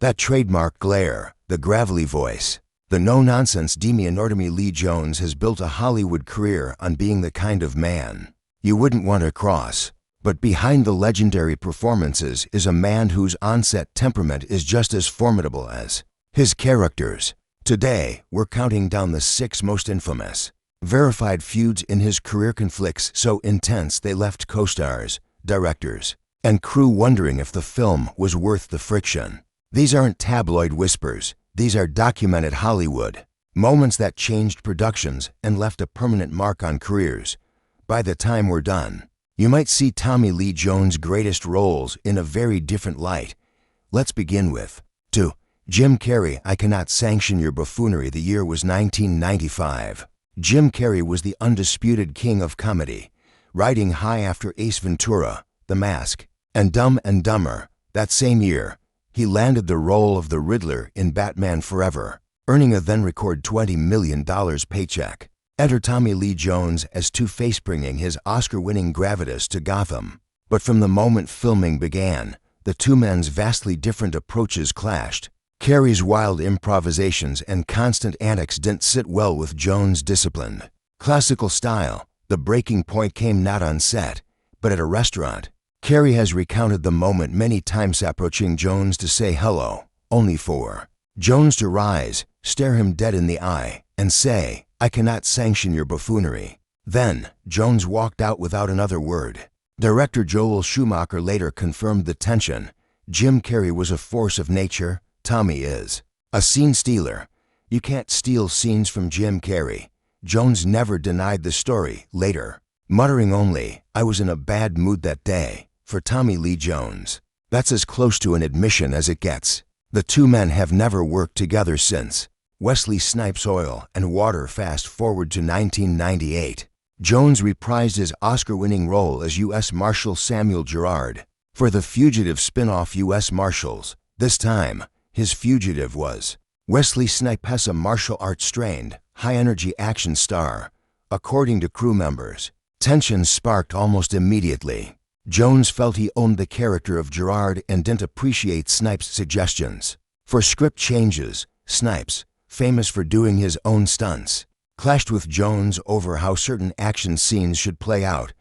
That trademark glare, the gravelly voice, the no-nonsense Demi Lee Jones has built a Hollywood career on being the kind of man you wouldn't want to cross. But behind the legendary performances is a man whose on-set temperament is just as formidable as his characters. Today, we're counting down the 6 most infamous, verified feuds in his career, conflicts so intense they left co-stars, directors, and crew wondering if the film was worth the friction. These aren't tabloid whispers. These are documented Hollywood moments that changed productions and left a permanent mark on careers. By the time we're done, you might see Tommy Lee Jones' greatest roles in a very different light. Let's begin with 2. Jim Carrey, I Cannot Sanction Your Buffoonery. The year was 1995. Jim Carrey was the undisputed king of comedy, riding high after Ace Ventura, The Mask, and Dumb and Dumber. That same year, he landed the role of the Riddler in Batman Forever, earning a then-record $20 million paycheck. Enter Tommy Lee Jones as Two-Face, bringing his Oscar-winning gravitas to Gotham. But from the moment filming began, the two men's vastly different approaches clashed. Carrey's wild improvisations and constant antics didn't sit well with Jones' disciplined, classical style. The breaking point came not on set, but at a restaurant. Carrey has recounted the moment many times, approaching Jones to say hello, only for Jones to rise, stare him dead in the eye, and say, I cannot sanction your buffoonery. Then, Jones walked out without another word. Director Joel Schumacher later confirmed the tension. Jim Carrey was a force of nature. Tommy is a scene stealer. You can't steal scenes from Jim Carrey. Jones never denied the story later, muttering only, I was in a bad mood that day. For Tommy Lee Jones, that's as close to an admission as it gets. The two men have never worked together since. Wesley Snipes' Oil and Water. Fast forward to 1998. Jones reprised his Oscar-winning role as U.S. Marshal Samuel Gerard for the Fugitive spin-off U.S. Marshals. This time, his fugitive was Wesley Snipes, a martial arts-trained, high-energy action star. According to crew members, tension sparked almost immediately. Jones felt he owned the character of Gerard and didn't appreciate Snipes' suggestions for script changes. Snipes, famous for doing his own stunts, clashed with Jones over how certain action scenes should play out.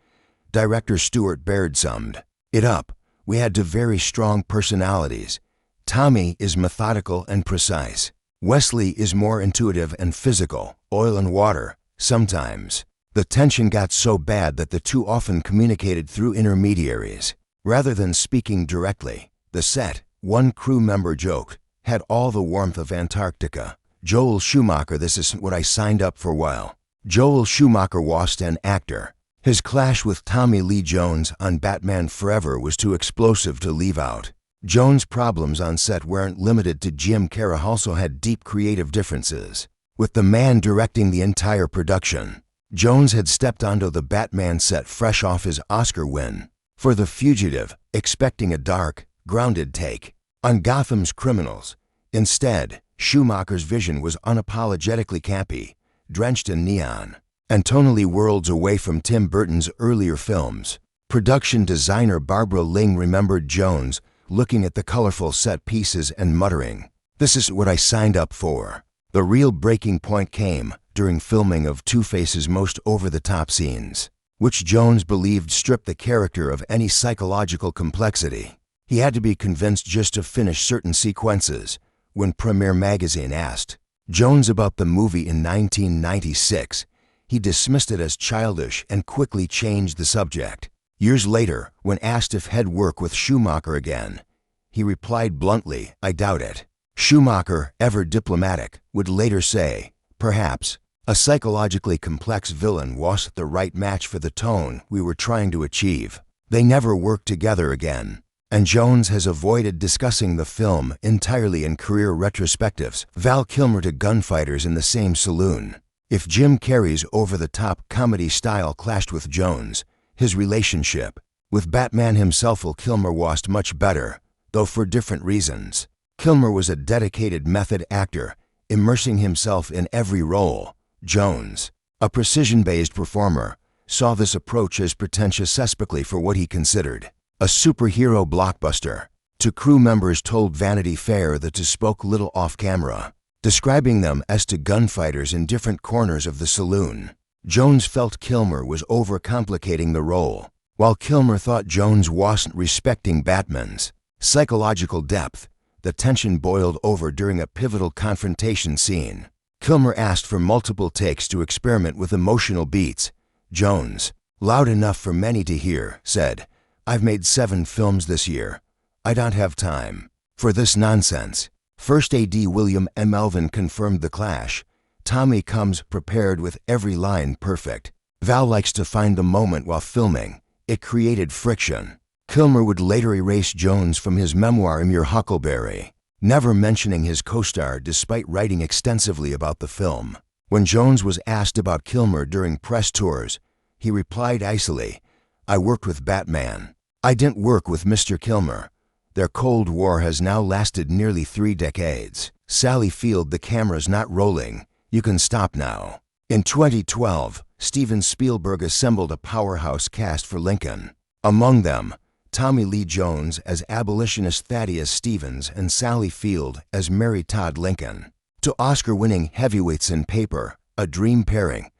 Director Stuart Baird summed it up, we had two very strong personalities. Tommy is methodical and precise. Wesley is more intuitive and physical. Oil and Water. Sometimes the tension got so bad that the two often communicated through intermediaries, rather than speaking directly. The set, one crew member joked, had all the warmth of Antarctica. Joel Schumacher, this isn't what I signed up for. While Joel Schumacher was an actor, his clash with Tommy Lee Jones on Batman Forever was too explosive to leave out. Jones' problems on set weren't limited to Jim Carrey, also had deep creative differences. With the man directing the entire production, Jones had stepped onto the Batman set fresh off his Oscar win for The Fugitive, expecting a dark, grounded take on Gotham's criminals. Instead, Schumacher's vision was unapologetically campy, drenched in neon, and tonally worlds away from Tim Burton's earlier films. Production designer Barbara Ling remembered Jones looking at the colorful set pieces and muttering, "This is what I signed up for." The real breaking point came during filming of Two-Face's most over-the-top scenes, which Jones believed stripped the character of any psychological complexity. He had to be convinced just to finish certain sequences. When Premiere Magazine asked Jones about the movie in 1996, he dismissed it as childish and quickly changed the subject. Years later, when asked if he'd work with Schumacher again, he replied bluntly, "I doubt it." Schumacher, ever diplomatic, would later say, "Perhaps a psychologically complex villain wasn't the right match for the tone we were trying to achieve." They never worked together again, and Jones has avoided discussing the film entirely in career retrospectives. Val Kilmer to gunfighters in the same saloon. If Jim Carrey's over-the-top comedy style clashed with Jones, his relationship with Batman himself, Kilmer was much better, though for different reasons. Kilmer was a dedicated method actor, immersing himself in every role. Jones, a precision-based performer, saw this approach as pretentious, especially for what he considered a superhero blockbuster. Two crew members told Vanity Fair the two spoke little off-camera, describing them as two gunfighters in different corners of the saloon. Jones felt Kilmer was overcomplicating the role, while Kilmer thought Jones wasn't respecting Batman's psychological depth. The tension boiled over during a pivotal confrontation scene. Kilmer asked for multiple takes to experiment with emotional beats. Jones, loud enough for many to hear, said, "I've made 7 films this year. I don't have time for this nonsense." First AD William M. Melvin confirmed the clash. "Tommy comes prepared with every line perfect. Val likes to find the moment while filming. It created friction." Kilmer would later erase Jones from his memoir Your Huckleberry, never mentioning his co-star despite writing extensively about the film. When Jones was asked about Kilmer during press tours, he replied icily, "I worked with Batman. I didn't work with Mr. Kilmer. Their Cold War has now lasted nearly 3 decades. Sally Field, the camera's not rolling. You can stop now." In 2012, Steven Spielberg assembled a powerhouse cast for Lincoln. Among them, Tommy Lee Jones as abolitionist Thaddeus Stevens and Sally Field as Mary Todd Lincoln. Two Oscar-winning heavyweights in paper, a dream pairing.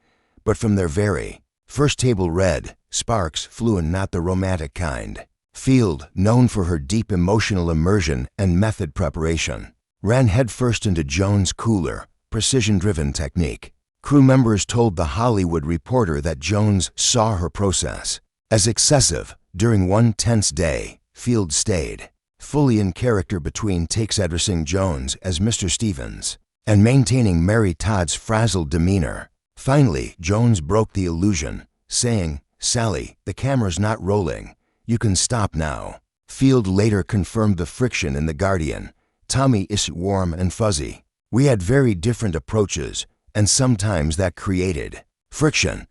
But from their very first table read, sparks flew, and not the romantic kind. Field, known for her deep emotional immersion and method preparation, ran headfirst into Jones' cooler, precision-driven technique. Crew members told The Hollywood Reporter that Jones saw her process as excessive. During one tense day, Field stayed fully in character between takes, addressing Jones as Mr. Stevens and maintaining Mary Todd's frazzled demeanor. Finally, Jones broke the illusion, saying, "Sally, the camera's not rolling. You can stop now." Field later confirmed the friction in The Guardian. "Tommy is warm and fuzzy. We had very different approaches, and sometimes that created friction.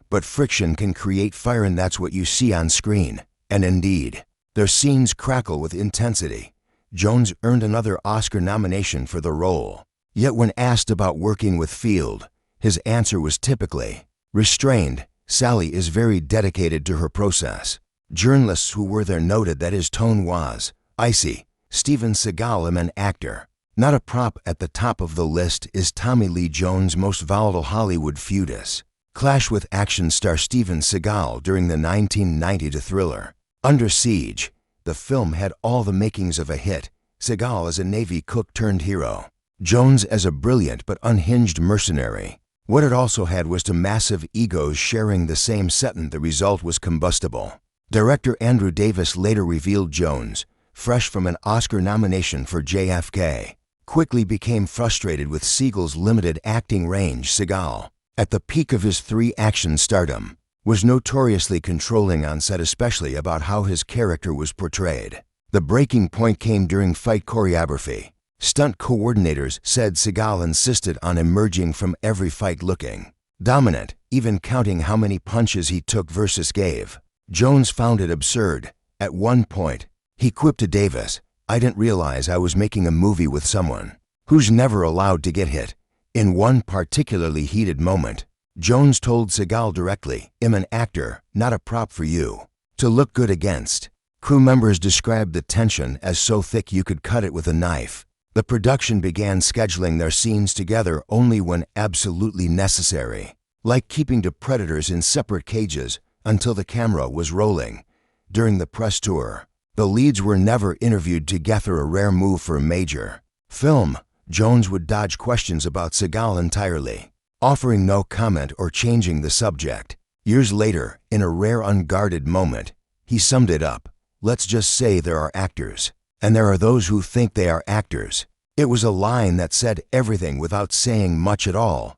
But friction can create fire, and that's what you see on screen." And indeed, their scenes crackle with intensity. Jones earned another Oscar nomination for the role. Yet when asked about working with Field, his answer was typically restrained. "Sally is very dedicated to her process." Journalists who were there noted that his tone was icy. Steven Seagal, "I'm an actor, not a prop." At the top of the list is Tommy Lee Jones' most volatile Hollywood feudus clash with action star Steven Seagal during the 1990 thriller Under Siege. The film had all the makings of a hit. Seagal as a Navy cook turned hero, Jones as a brilliant but unhinged mercenary. What it also had was two massive egos sharing the same set, and the result was combustible. Director Andrew Davis later revealed Jones, fresh from an Oscar nomination for JFK, quickly became frustrated with Seagal's limited acting range. Seagal, at the peak of his 3-action stardom, was notoriously controlling on set, especially about how his character was portrayed. The breaking point came during fight choreography. Stunt coordinators said Seagal insisted on emerging from every fight looking dominant, even counting how many punches he took versus gave. Jones found it absurd. At one point, he quipped to Davis, "I didn't realize I was making a movie with someone who's never allowed to get hit." In one particularly heated moment, Jones told Seagal directly, "I'm an actor, not a prop for you to look good against." Crew members described the tension as so thick you could cut it with a knife. The production began scheduling their scenes together only when absolutely necessary, like keeping two predators in separate cages until the camera was rolling. During the press tour, the leads were never interviewed together, a rare move for a major film. Jones would dodge questions about Seagal entirely, offering no comment or changing the subject. Years later, in a rare unguarded moment, he summed it up, "Let's just say there are actors, and there are those who think they are actors." It was a line that said everything without saying much at all.